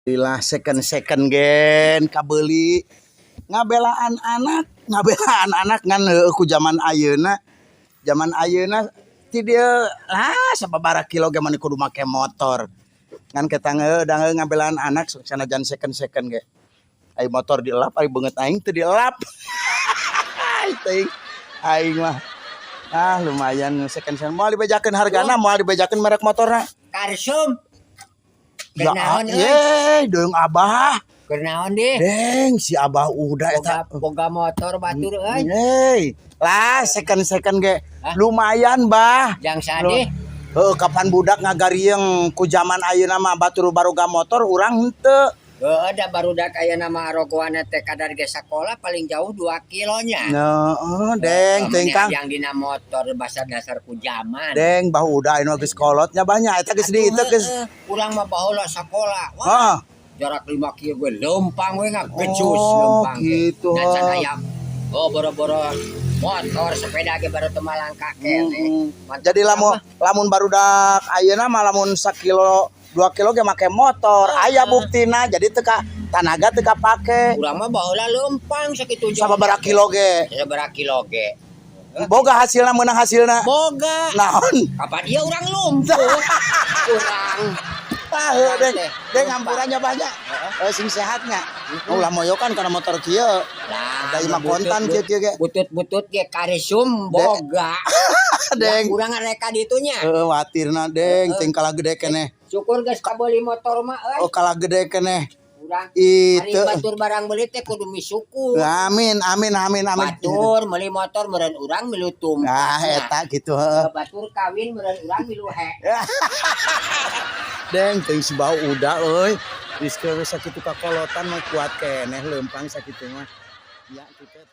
Alhamdulillah second gen kabeli ngabelaan anak ngan ku zaman ayeuna ti dieu sababaraha kilo ge mani kudu make motor ngan kita ngabelaan anak sanajan second ge ai motor dielap ai beungeut aing teu dielap teuing aing mah lumayan second moal dibejakeun hargana moal dibejakeun merek motorna Karsum. ya deung abah Kenaon deh? deng si abah udah eta boga motor batur euy. Hei, lah second ge lumayan bah. Jang sade? Kapan budak ngagarieng ku zaman ayeuna mah batur baroga motor urang henteu. Da barudak aya nama arogoana teh kadar ge sakola paling jauh 2 kilonya. Deng teuing Kang. Yang dina motor basa dasar ku zaman. Deng bahu udah anu geus kolotnya banyak eta geus di teu geus. Urang mah baheula sakola. Wah. Jarak 5 kilo gue lempang we ngagecus lempang. Gitu. Nah can aya boro-boro motor sepeda ge baru teu malangka keneh. Jadi lamun barudak ayeuna mah lamun 1 kilo 2 kilo ge make motor. Aya buktina jadi teu ka tanaga teu kapake. Urang mah baheula lempang sakitu Sababaraha kilo ge? Sababaraha kilo ge? Boga hasilna meunang hasilna. Boga. Naon? Kapan ieu urang lumpuh. Urang deng ampurannya banyak. Sing sehatnya. Ulah moyokan kana motor kieu. Da imah kontan kieu ge. Butut-butut ge karesum boga. Deng. Urang ngareka ditunya. Watirna deng, ting kalah gede keneh. Syukur geus kabeuli motor mah euy. Kalah gede keneh. Urang itu batur barang beli teh kudu misukur. Amin. Batur meuli motor meureun urang milu tumpas. Eta gitu Batur kawin meureun urang milu he. Deng teuing si bau udah euy. Geus sakitu kakolotan mah kuat keneh leumpang sakitu mah. Ya kitu